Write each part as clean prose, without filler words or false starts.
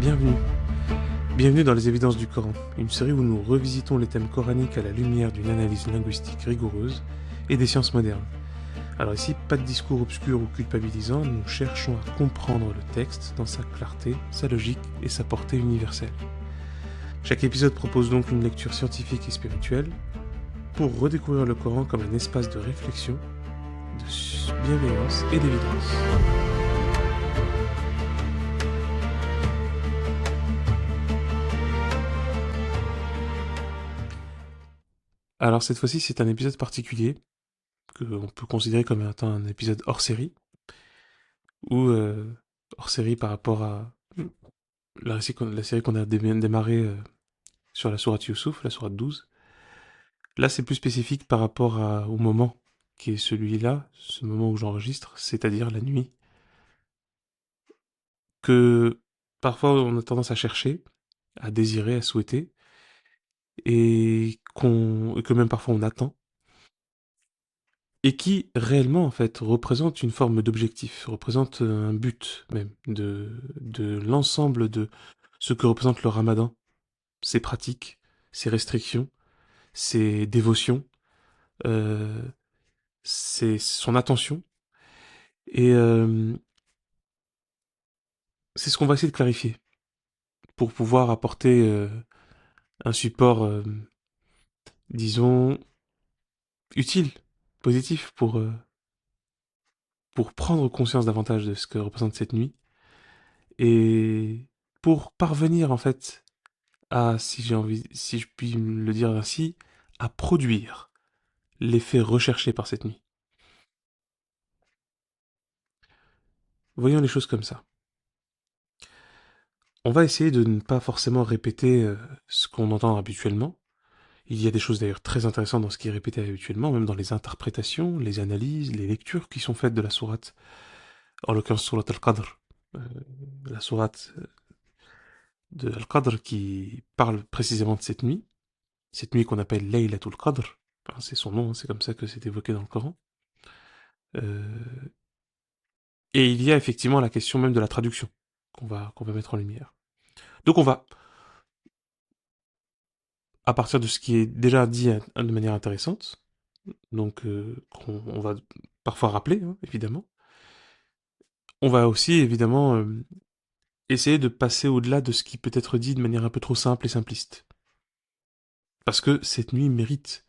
Bienvenue. Bienvenue dans les évidences du Coran, une série où nous revisitons les thèmes coraniques à la lumière d'une analyse linguistique rigoureuse et des sciences modernes. Alors ici, pas de discours obscur ou culpabilisant, nous cherchons à comprendre le texte dans sa clarté, sa logique et sa portée universelle. Chaque épisode propose donc une lecture scientifique et spirituelle pour redécouvrir le Coran comme un espace de réflexion, de bienveillance et d'évidence. Alors cette fois-ci, c'est un épisode particulier que on peut considérer comme étant un épisode hors série, ou hors série par rapport à la série qu'on a démarré sur la sourate Youssouf, la sourate 12. Là, c'est plus spécifique par rapport au moment qui est celui-là, ce moment où j'enregistre, c'est-à-dire la nuit, que parfois on a tendance à chercher, à désirer, à souhaiter, et que même parfois on attend, et qui réellement en fait représente une forme d'objectif, représente un but même de l'ensemble de ce que représente le Ramadan, ses pratiques, ses restrictions, ses dévotions, euh, son attention. Et c'est ce qu'on va essayer de clarifier pour pouvoir apporter un support, disons, utile, positif pour prendre conscience davantage de ce que représente cette nuit et pour parvenir en fait à, si je puis le dire ainsi, à produire l'effet recherché par cette nuit. Voyons les choses comme ça. On va essayer de ne pas forcément répéter ce qu'on entend habituellement. Il y a des choses d'ailleurs très intéressantes dans ce qui est répété habituellement, même dans les interprétations, les analyses, les lectures qui sont faites de la sourate, en l'occurrence sourate Al-Qadr, euh, la sourate de Al-Qadr qui parle précisément de cette nuit qu'on appelle Laylatul Qadr, enfin, c'est son nom, hein, c'est comme ça que c'est évoqué dans le Coran. Euh, et il y a effectivement la question même de la traduction qu'on va mettre en lumière. Donc on va, à partir de ce qui est déjà dit de manière intéressante, donc qu'on va parfois rappeler, hein, évidemment, on va aussi évidemment essayer de passer au-delà de ce qui peut être dit de manière un peu trop simple et simpliste. Parce que cette nuit mérite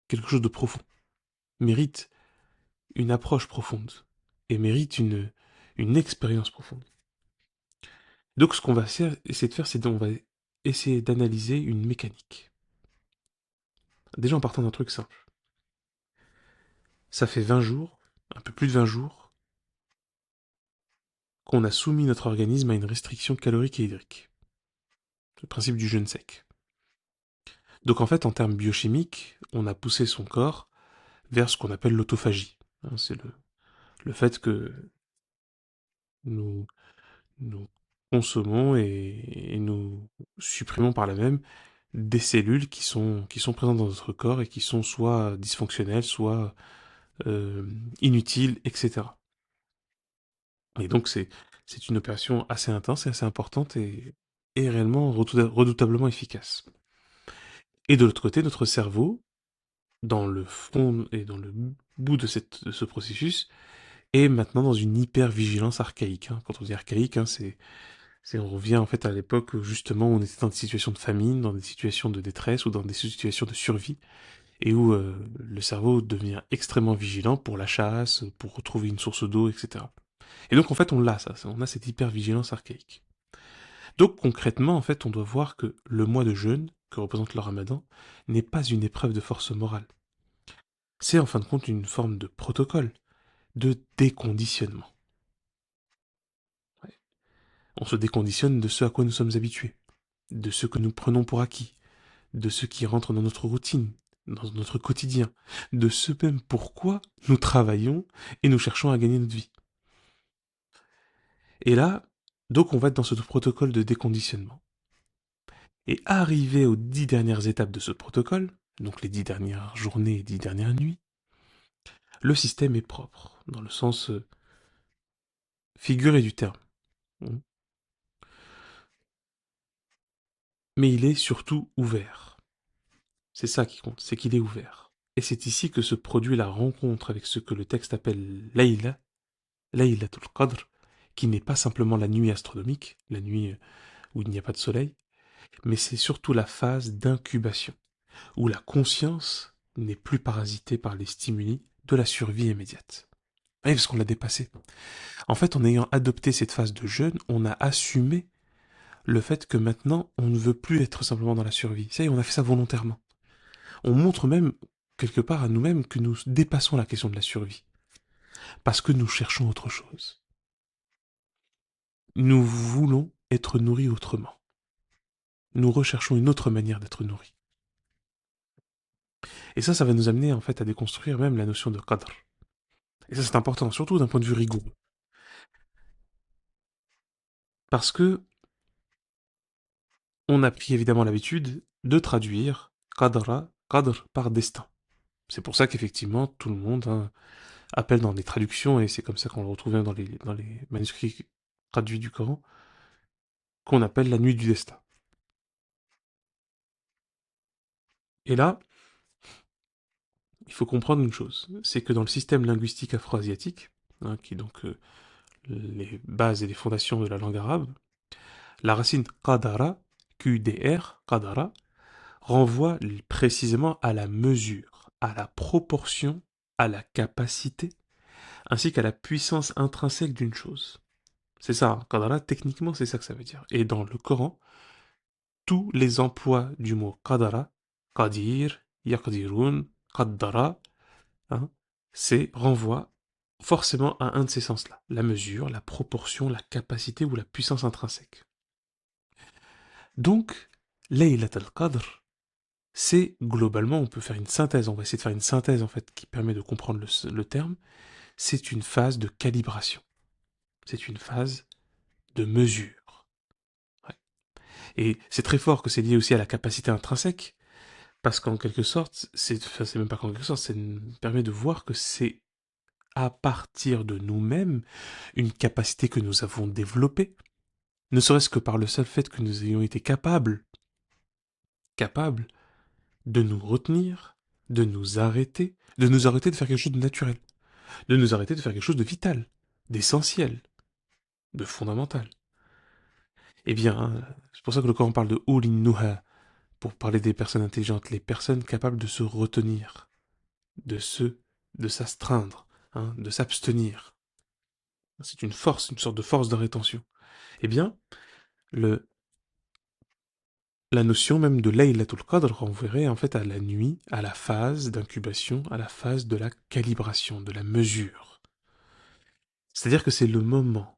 quelque chose de profond, mérite une approche profonde, et mérite une expérience profonde. Donc ce qu'on va essayer de faire, c'est qu'on va essayer d'analyser une mécanique. Déjà en partant d'un truc simple. Ça fait 20 jours, un peu plus de 20 jours, qu'on a soumis notre organisme à une restriction calorique et hydrique. Le principe du jeûne sec. Donc en fait, en termes biochimiques, on a poussé son corps vers ce qu'on appelle l'autophagie. Hein, c'est le fait que nous, nous consommons et nous supprimons par là même des cellules qui sont présentes dans notre corps et qui sont soit dysfonctionnelles, soit inutiles, etc. Et donc c'est une opération assez intense et assez importante et réellement redoutablement efficace. Et de l'autre côté, notre cerveau, dans le fond et dans le bout de ce processus, est maintenant dans une hyper-vigilance archaïque. Hein. Quand on dit archaïque, hein, on revient en fait à l'époque où justement on était dans des situations de famine, dans des situations de détresse ou dans des situations de survie, et où le cerveau devient extrêmement vigilant pour la chasse, pour retrouver une source d'eau, etc. Et donc en fait on l'a ça, on a cette hyper-vigilance archaïque. Donc concrètement en fait on doit voir que le mois de jeûne, que représente le ramadan, n'est pas une épreuve de force morale. C'est en fin de compte une forme de protocole, de déconditionnement. Ouais. On se déconditionne de ce à quoi nous sommes habitués, de ce que nous prenons pour acquis, de ce qui rentre dans notre routine, dans notre quotidien, de ce même pourquoi nous travaillons et nous cherchons à gagner notre vie. Et là, donc on va être dans ce protocole de déconditionnement. Et arrivé aux 10 dernières étapes de ce protocole, donc les 10 dernières journées et 10 dernières nuits, le système est propre, dans le sens figuré du terme. mais il est surtout ouvert. C'est ça qui compte, c'est qu'il est ouvert. Et c'est ici que se produit la rencontre avec ce que le texte appelle Layla, Laylatul Qadr, qui n'est pas simplement la nuit astronomique, la nuit où il n'y a pas de soleil, mais c'est surtout la phase d'incubation, où la conscience n'est plus parasitée par les stimuli de la survie immédiate. Oui, parce qu'on l'a dépassé. En fait, en ayant adopté cette phase de jeûne, on a assumé le fait que maintenant, on ne veut plus être simplement dans la survie. Ça y est, on a fait ça volontairement. On montre même, quelque part à nous-mêmes, que nous dépassons la question de la survie. Parce que nous cherchons autre chose. Nous voulons être nourris autrement. Nous recherchons une autre manière d'être nourris. Et ça va nous amener en fait à déconstruire même la notion de qadr. Et ça c'est important, surtout d'un point de vue rigoureux. Parce que on a pris évidemment l'habitude de traduire qadr par destin. C'est pour ça qu'effectivement tout le monde appelle dans les traductions, et c'est comme ça qu'on le retrouve même dans les manuscrits traduits du Coran, qu'on appelle la nuit du destin. Et là, il faut comprendre une chose, c'est que dans le système linguistique afro-asiatique, qui est donc les bases et les fondations de la langue arabe, la racine qadara, QDR, qadara, renvoie précisément à la mesure, à la proportion, à la capacité, ainsi qu'à la puissance intrinsèque d'une chose. C'est ça, qadara, techniquement, c'est ça que ça veut dire. Et dans le Coran, tous les emplois du mot qadara, qadir, yaqdirun, qaddara, hein, c'est renvoie forcément à un de ces sens-là. La mesure, la proportion, la capacité ou la puissance intrinsèque. Donc, Laylat al-Qadr, c'est globalement, on peut faire une synthèse, on va essayer de faire une synthèse en fait qui permet de comprendre le terme, c'est une phase de calibration. C'est une phase de mesure. Ouais. Et c'est très fort que c'est lié aussi à la capacité intrinsèque, parce qu'en quelque sorte, c'est même pas qu'en quelque sorte, ça nous permet de voir que c'est à partir de nous-mêmes une capacité que nous avons développée, ne serait-ce que par le seul fait que nous ayons été capables de nous retenir, de nous arrêter de faire quelque chose de naturel, de nous arrêter de faire quelque chose de vital, d'essentiel, de fondamental. Eh bien, c'est pour ça que le Coran parle de Ulin Nuha, pour parler des personnes intelligentes, les personnes capables de se retenir, de de s'astreindre, de s'abstenir. C'est une force, une sorte de force de rétention. Eh bien, le, la notion même de Laylatul Qadr renverrait en fait à la nuit, à la phase d'incubation, à la phase de la calibration, de la mesure. C'est-à-dire que c'est le moment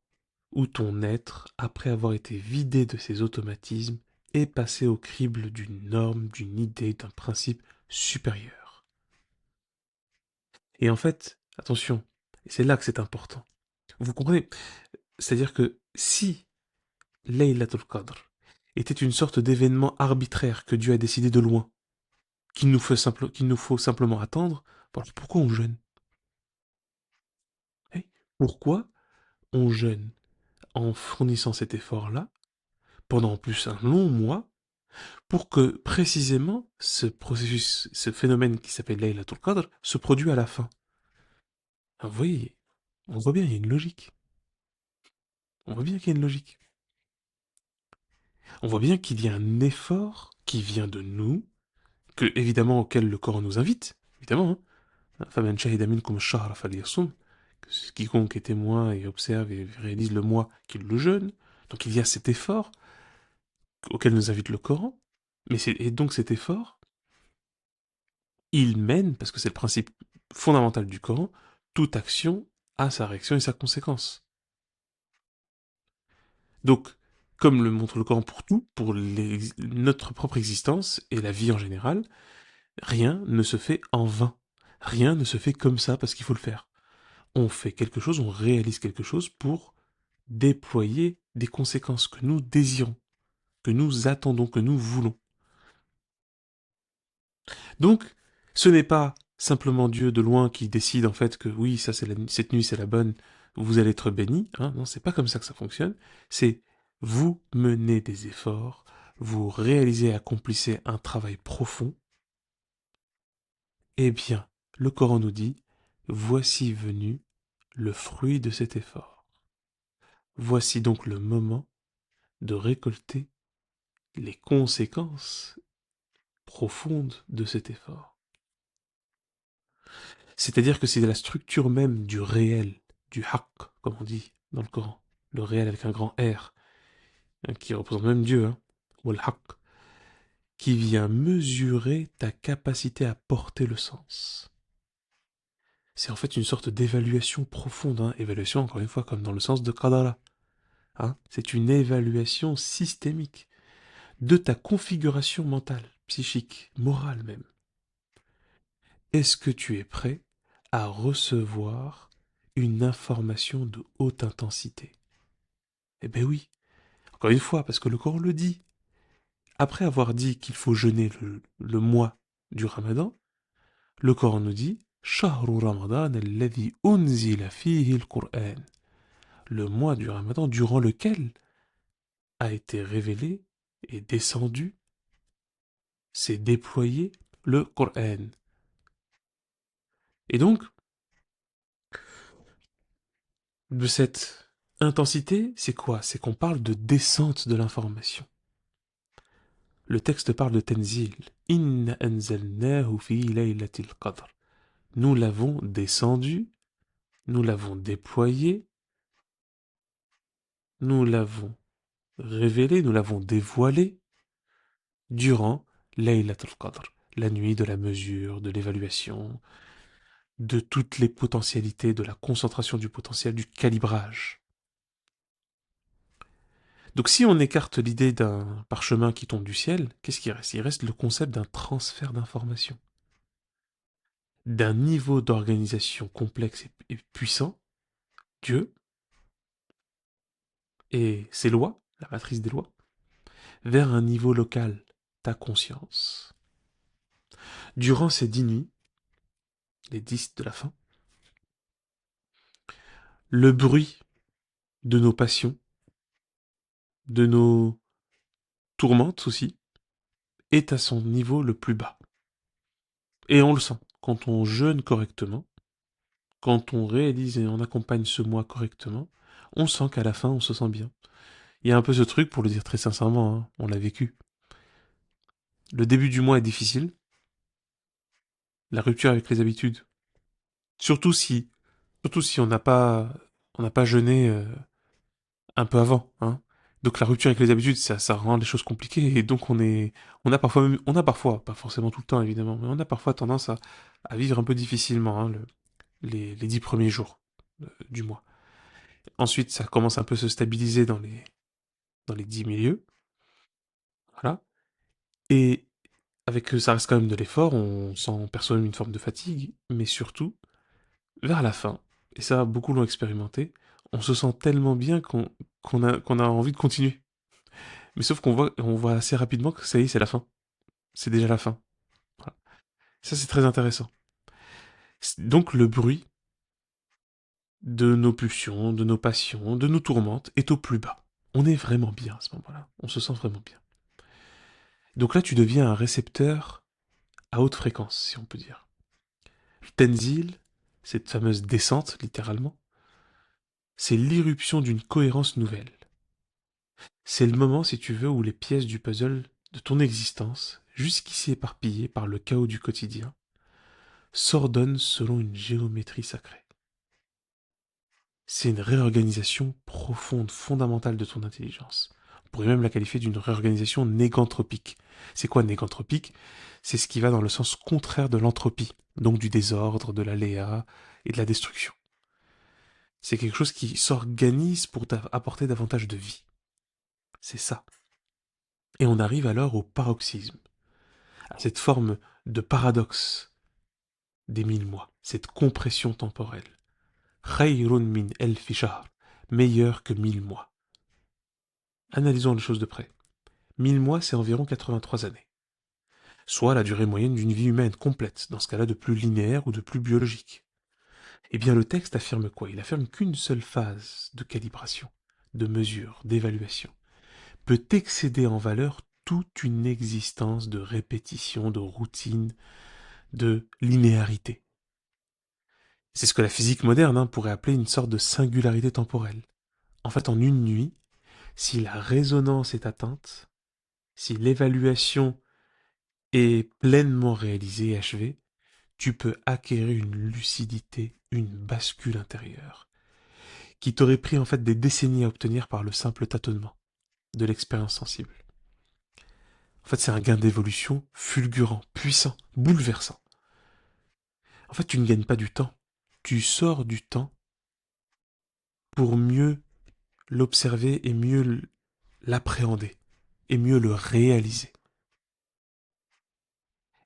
où ton être, après avoir été vidé de ses automatismes, est passé au crible d'une norme, d'une idée, d'un principe supérieur. Et en fait, attention, et c'est là que c'est important. Vous comprenez? C'est-à-dire que si Laylatul Qadr était une sorte d'événement arbitraire que Dieu a décidé de loin, qu'il nous faut simplement attendre, alors pourquoi on jeûne? Eh, pourquoi on jeûne en fournissant cet effort-là pendant en plus un long mois pour que précisément ce processus, ce phénomène qui s'appelle Laylatul Qadr se produit à la fin? Vous voyez, on voit bien, il y a une logique. On voit bien qu'il y a une logique. On voit bien qu'il y a un effort qui vient de nous, que évidemment auquel le Coran nous invite, évidemment. فَمَنْ شَهِدَ مِنْكُمُ الشَّهْرَ فَلْيَصُمْ. Quiconque est témoin et observe et réalise le mois, qu'il le jeûne. Donc il y a cet effort auquel nous invite le Coran. Et donc cet effort, il mène, parce que c'est le principe fondamental du Coran, toute action a sa réaction et sa conséquence. Donc, comme le montre le Coran pour tout, pour notre propre existence et la vie en général, rien ne se fait en vain. Rien ne se fait comme ça parce qu'il faut le faire. On fait quelque chose, on réalise quelque chose pour déployer des conséquences que nous désirons, que nous attendons, que nous voulons. Donc, ce n'est pas simplement Dieu de loin qui décide en fait que oui, ça c'est cette nuit c'est la bonne, vous allez être béni. Non, c'est pas comme ça que ça fonctionne. C'est vous menez des efforts, vous réalisez et accomplissez un travail profond, eh bien, le Coran nous dit, voici venu le fruit de cet effort. Voici donc le moment de récolter les conséquences profondes de cet effort. C'est-à-dire que c'est la structure même du réel, du haqq, comme on dit dans le Coran, le réel avec un grand R, qui représente même Dieu, ou al-haqq, qui vient mesurer ta capacité à porter le sens. C'est en fait une sorte d'évaluation profonde, évaluation encore une fois comme dans le sens de Qadara. C'est une évaluation systémique de ta configuration mentale, psychique, morale même. Est-ce que tu es prêt à recevoir une information de haute intensité? Eh bien oui, encore une fois, parce que le Coran le dit. Après avoir dit qu'il faut jeûner le mois du Ramadan, le Coran nous dit Shahru Ramadan alladhi unzila fihi al-Qur'an. Le mois du Ramadan durant lequel a été révélé et descendu, s'est déployé le Qur'an. Et donc, de cette intensité, c'est quoi? C'est qu'on parle de descente de l'information. Le texte parle de Tenzil. Inna anzalnahu fi laylatil qadr. Nous l'avons descendu, nous l'avons déployé, nous l'avons révélé, nous l'avons dévoilé durant Laylatul Qadr, la nuit de la mesure, de l'évaluation, de toutes les potentialités, de la concentration du potentiel, du calibrage. Donc si on écarte l'idée d'un parchemin qui tombe du ciel, qu'est-ce qui reste? Il reste le concept d'un transfert d'informations, d'un niveau d'organisation complexe et puissant, Dieu et ses lois, la matrice des lois, vers un niveau local, ta conscience. Durant ces 10 nuits, les 10 de la fin, le bruit de nos passions, de nos tourmentes aussi, est à son niveau le plus bas. Et on le sent. Quand on jeûne correctement, quand on réalise et on accompagne ce mois correctement, on sent qu'à la fin, on se sent bien. Il y a un peu ce truc, pour le dire très sincèrement, on l'a vécu. Le début du mois est difficile, la rupture avec les habitudes. Surtout si, surtout si on n'a pas jeûné un peu avant, Donc la rupture avec les habitudes, ça rend les choses compliquées et donc on a parfois, pas forcément tout le temps évidemment, mais on a parfois tendance à vivre un peu difficilement les 10 premiers jours du mois. Ensuite, ça commence un peu à se stabiliser dans les 10 milieux, voilà. Et avec ça reste quand même de l'effort, on perçoit même une forme de fatigue, mais surtout, vers la fin, et ça beaucoup l'ont expérimenté, on se sent tellement bien qu'on a envie de continuer. Mais sauf on voit assez rapidement que ça y est, c'est la fin. C'est déjà la fin. Voilà. Ça, c'est très intéressant. Donc, le bruit de nos pulsions, de nos passions, de nos tourmentes est au plus bas. On est vraiment bien à ce moment-là. On se sent vraiment bien. Donc là, tu deviens un récepteur à haute fréquence, si on peut dire. Le tenzil, cette fameuse descente, littéralement, c'est l'irruption d'une cohérence nouvelle. C'est le moment, si tu veux, où les pièces du puzzle de ton existence, jusqu'ici éparpillées par le chaos du quotidien, s'ordonnent selon une géométrie sacrée. C'est une réorganisation profonde, fondamentale de ton intelligence. On pourrait même la qualifier d'une réorganisation négantropique. C'est quoi négantropique? C'est ce qui va dans le sens contraire de l'entropie, donc du désordre, de l'aléa et de la destruction. C'est quelque chose qui s'organise pour apporter davantage de vie. C'est ça. Et on arrive alors au paroxysme, à cette forme de paradoxe des 1000 mois, cette compression temporelle. Khayrun min elfi shahr, meilleur que 1000 mois. Analysons les choses de près. 1000 mois, c'est environ 83 années. Soit la durée moyenne d'une vie humaine complète, dans ce cas-là de plus linéaire ou de plus biologique. Eh bien le texte affirme quoi? Il affirme qu'une seule phase de calibration, de mesure, d'évaluation, peut excéder en valeur toute une existence de répétition, de routine, de linéarité. C'est ce que la physique moderne pourrait appeler une sorte de singularité temporelle. En fait, en une nuit, si la résonance est atteinte, si l'évaluation est pleinement réalisée et achevée, tu peux acquérir une lucidité, une bascule intérieure, qui t'aurait pris en fait des décennies à obtenir par le simple tâtonnement de l'expérience sensible. En fait, c'est un gain d'évolution fulgurant, puissant, bouleversant. En fait, tu ne gagnes pas du temps. Tu sors du temps pour mieux l'observer et mieux l'appréhender et mieux le réaliser.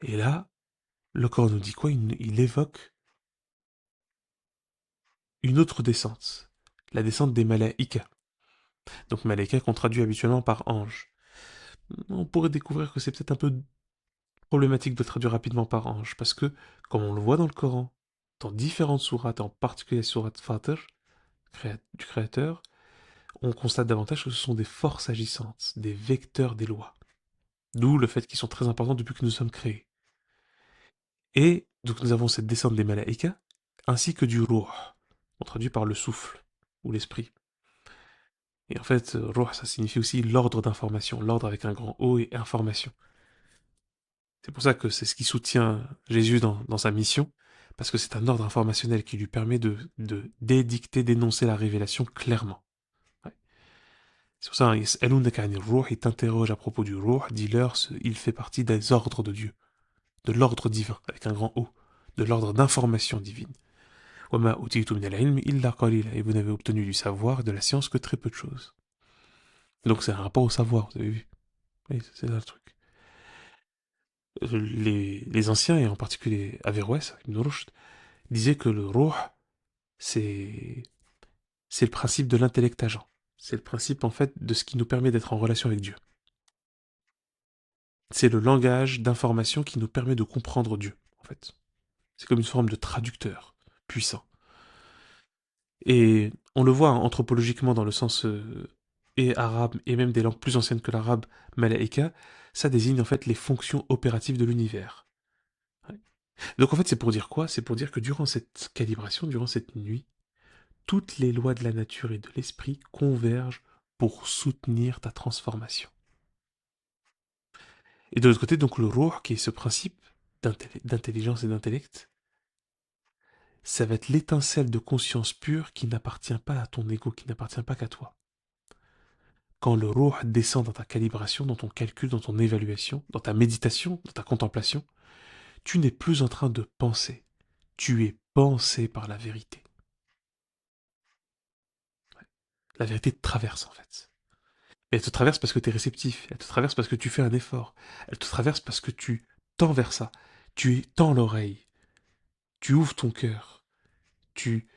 Et là, le corps nous dit quoi? Il évoque une autre descente, la descente des malaïkas. Donc malaïka qu'on traduit habituellement par ange. On pourrait découvrir que c'est peut-être un peu problématique de traduire rapidement par ange, parce que, comme on le voit dans le Coran, dans différentes sourates, en particulier la sourate Fatir, du Créateur, on constate davantage que ce sont des forces agissantes, des vecteurs des lois. D'où le fait qu'ils sont très importants depuis que nous sommes créés. Et donc nous avons cette descente des malaïkas, ainsi que du ruh, on traduit par le souffle, ou l'esprit. Et en fait, ruh, ça signifie aussi l'ordre d'information, l'ordre avec un grand O et information. C'est pour ça que c'est ce qui soutient Jésus dans sa mission, parce que c'est un ordre informationnel qui lui permet d'édicter, d'énoncer la révélation clairement. Ouais. C'est pour ça, il t'interroge à propos du ruh, dis-leur, il fait partie des ordres de Dieu, de l'ordre divin, avec un grand O, de l'ordre d'information divine. وَمَا أُوتِيتُم مِنَ الْعِلْمِ إِلَّا قَلِيلًا. Et vous n'avez obtenu du savoir et de la science que très peu de choses. Donc c'est un rapport au savoir, vous avez vu. Oui, c'est là le truc. Les anciens, et en particulier Averroès, Ibn Rushd, disaient que le ruh, c'est c'est le principe de l'intellect agent. C'est le principe en fait de ce qui nous permet d'être en relation avec Dieu. C'est le langage d'information qui nous permet de comprendre Dieu, en fait. C'est comme une forme de traducteur puissant. Et on le voit anthropologiquement dans le sens et arabe et même des langues plus anciennes que l'arabe, malaïka, ça désigne en fait les fonctions opératives de l'univers. Ouais. Donc en fait c'est pour dire quoi? C'est pour dire que durant cette calibration, durant cette nuit, toutes les lois de la nature et de l'esprit convergent pour soutenir ta transformation. Et de l'autre côté, donc le ruh, qui est ce principe d'intelligence et d'intellect, ça va être l'étincelle de conscience pure qui n'appartient pas à ton ego, qui n'appartient pas qu'à toi. Quand le ruh descend dans ta calibration, dans ton calcul, dans ton évaluation, dans ta méditation, dans ta contemplation, tu n'es plus en train de penser. Tu es pensé par la vérité. La vérité te traverse en fait. Mais elle te traverse parce que tu es réceptif. Elle te traverse parce que tu fais un effort. Elle te traverse parce que tu tends vers ça. Tu tends l'oreille. Tu ouvres ton cœur. Tu,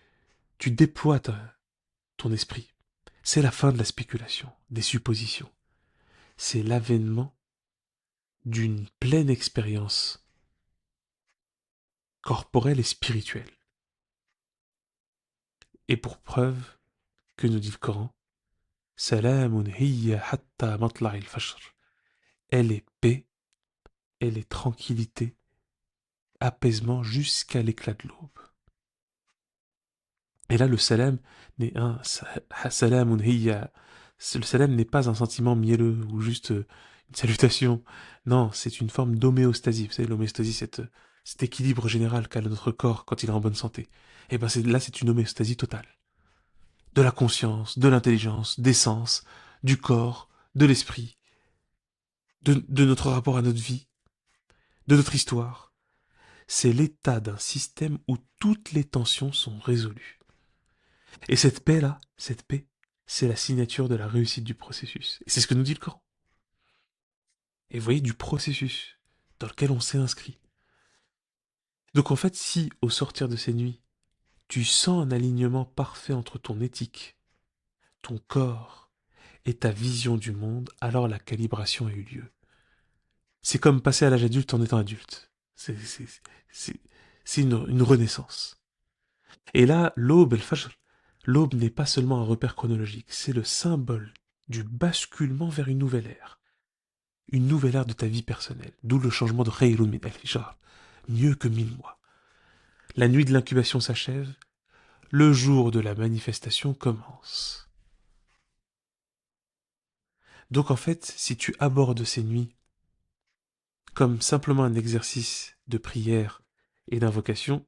tu déploies ton esprit. C'est la fin de la spéculation, des suppositions. C'est l'avènement d'une pleine expérience corporelle et spirituelle. Et pour preuve, que nous dit le Coran, Salamun hiya hatta matla'il fajr. Elle est paix, elle est tranquillité, apaisement jusqu'à l'éclat de l'aube. Et là, le salam n'est un salamun hiya. Le salam n'est pas un sentiment mielleux ou juste une salutation. Non, c'est une forme d'homéostasie. Vous savez, l'homéostasie, cet équilibre général qu'a notre corps quand il est en bonne santé. Et ben là, c'est une homéostasie totale. De la conscience, de l'intelligence, des sens, du corps, de l'esprit, de notre rapport à notre vie, de notre histoire. C'est l'état d'un système où toutes les tensions sont résolues. Et cette paix-là, cette paix, c'est la signature de la réussite du processus. Et c'est ce que nous dit le Coran. Et vous voyez, du processus dans lequel on s'est inscrit. Donc en fait, si, au sortir de ces nuits, tu sens un alignement parfait entre ton éthique, ton corps et ta vision du monde, alors la calibration a eu lieu. C'est comme passer à l'âge adulte en étant adulte. C'est une renaissance. Et là, l'aube, el fajr, l'aube n'est pas seulement un repère chronologique, c'est le symbole du basculement vers une nouvelle ère. une nouvelle ère de ta vie personnelle. D'où le changement de Khayrun min alfi shahr. Mieux que 1000 mois. La nuit de l'incubation s'achève, le jour de la manifestation commence. Donc en fait, si tu abordes ces nuits comme simplement un exercice de prière et d'invocation,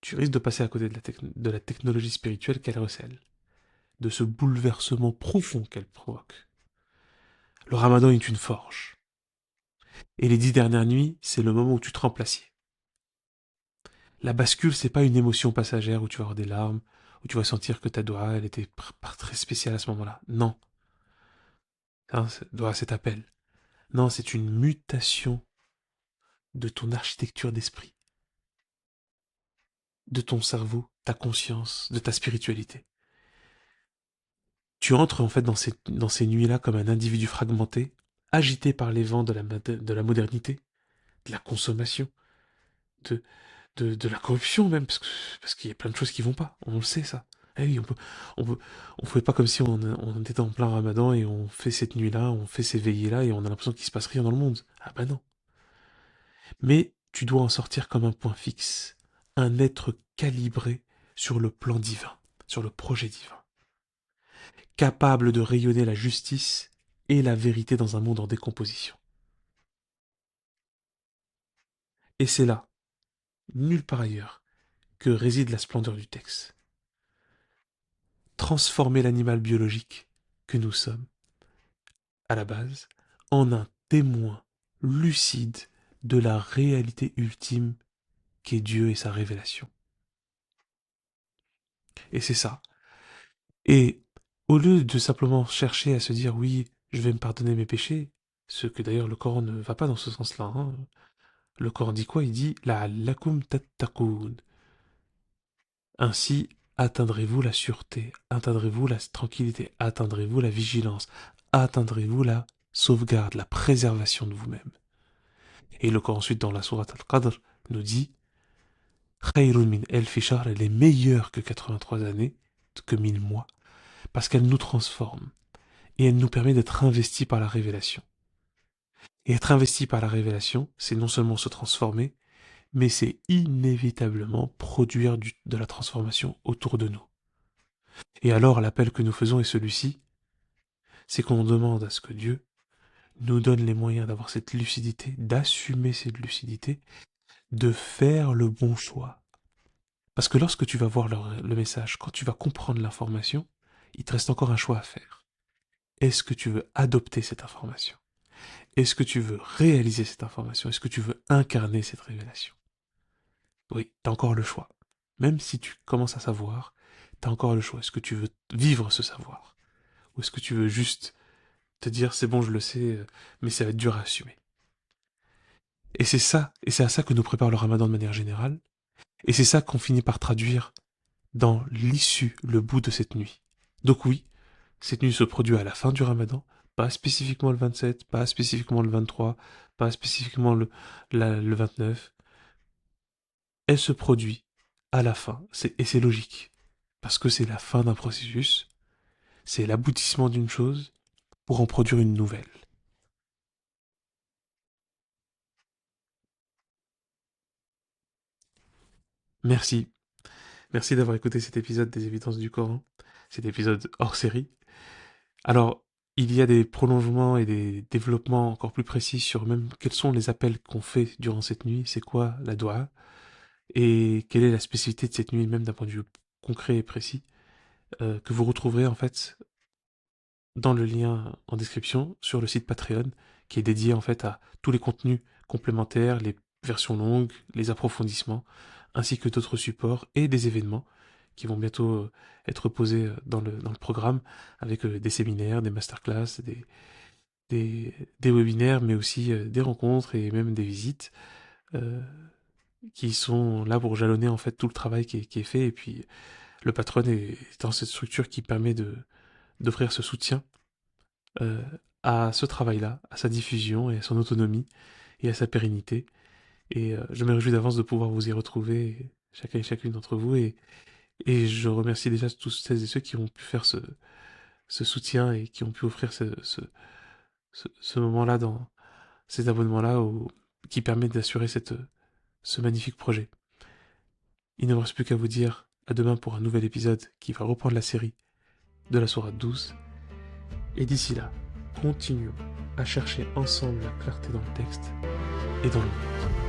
tu risques de passer à côté de la technologie spirituelle qu'elle recèle, de ce bouleversement profond qu'elle provoque. Le ramadan est une forge. Et les 10 dernières nuits, c'est le moment où tu trempes l'acier. La bascule, c'est pas une émotion passagère où tu vas avoir des larmes, où tu vas sentir que ta doua, elle était pas très spéciale à ce moment-là. Non. Hein, doua, c'est appel. Non, c'est une mutation de ton architecture d'esprit, de ton cerveau, ta conscience, de ta spiritualité. Tu entres en fait dans ces nuits-là comme un individu fragmenté, agité par les vents de la modernité, de la consommation, de, de la corruption même, parce qu'il y a plein de choses qui vont pas, on le sait ça. Eh oui, on fait pas comme si on était en plein ramadan et on fait cette nuit-là, on fait ces veillées-là et on a l'impression qu'il se passe rien dans le monde. Ah bah non. Mais tu dois en sortir comme un point fixe, un être calibré sur le plan divin, sur le projet divin, capable de rayonner la justice et la vérité dans un monde en décomposition. Et c'est là, nulle part ailleurs, que réside la splendeur du texte. Transformer l'animal biologique que nous sommes, à la base, en un témoin lucide de la réalité ultime qu'est Dieu et sa révélation. Et c'est ça. Et au lieu de simplement chercher à se dire oui, je vais me pardonner mes péchés, ce que d'ailleurs le Coran ne va pas dans ce sens-là, hein. Le Coran dit quoi? Il dit la lakum tattaqun. Ainsi atteindrez-vous la sûreté, atteindrez-vous la tranquillité, atteindrez-vous la vigilance, atteindrez-vous la sauvegarde, la préservation de vous-même. Et le Coran ensuite dans la sourate Al-Qadr nous dit Khayrun min elfi shahr, elle est meilleure que 83 années, que 1000 mois, parce qu'elle nous transforme et elle nous permet d'être investis par la révélation. Et être investi par la révélation, c'est non seulement se transformer, mais c'est inévitablement produire de la transformation autour de nous. Et alors l'appel que nous faisons est celui-ci, c'est qu'on demande à ce que Dieu nous donne les moyens d'avoir cette lucidité, d'assumer cette lucidité, de faire le bon choix. Parce que lorsque tu vas voir le message, quand tu vas comprendre l'information, il te reste encore un choix à faire. Est-ce que tu veux adopter cette information? Est-ce que tu veux réaliser cette information? Est-ce que tu veux incarner cette révélation? Oui, tu as encore le choix. Même si tu commences à savoir, tu as encore le choix. Est-ce que tu veux vivre ce savoir? Ou est-ce que tu veux juste te dire c'est bon, je le sais, mais ça va être dur à assumer? Et c'est ça, et c'est à ça que nous prépare le ramadan de manière générale. Et c'est ça qu'on finit par traduire dans l'issue, le bout de cette nuit. Donc oui, cette nuit se produit à la fin du ramadan, pas spécifiquement le 27, pas spécifiquement le 23, pas spécifiquement le 29. Elle se produit à la fin, et c'est logique, parce que c'est la fin d'un processus, c'est l'aboutissement d'une chose pour en produire une nouvelle. Merci, merci d'avoir écouté cet épisode des Évidences du Coran, cet épisode hors série. Alors, il y a des prolongements et des développements encore plus précis sur même quels sont les appels qu'on fait durant cette nuit, c'est quoi la doua, et quelle est la spécificité de cette nuit, même d'un point de vue concret et précis, que vous retrouverez en fait dans le lien en description sur le site Patreon, qui est dédié en fait à tous les contenus complémentaires, les versions longues, les approfondissements, ainsi que d'autres supports et des événements qui vont bientôt être posés dans le programme, avec des séminaires, des masterclass, des webinaires, mais aussi des rencontres et même des visites euh, qui sont là pour jalonner en fait tout le travail qui est fait. Et puis le patron est dans cette structure qui permet d'offrir ce soutien euh, à ce travail-là, à sa diffusion et à son autonomie et à sa pérennité. Et je me réjouis d'avance de pouvoir vous y retrouver, chacun et chacune d'entre vous. Et je remercie déjà tous celles et ceux qui ont pu faire ce soutien et qui ont pu offrir ce moment-là, dans cet abonnement-là qui permet d'assurer ce magnifique projet. Il ne me reste plus qu'à vous dire à demain pour un nouvel épisode qui va reprendre la série de la Sourate 12. Et d'ici là, continuons à chercher ensemble la clarté dans le texte et dans le monde.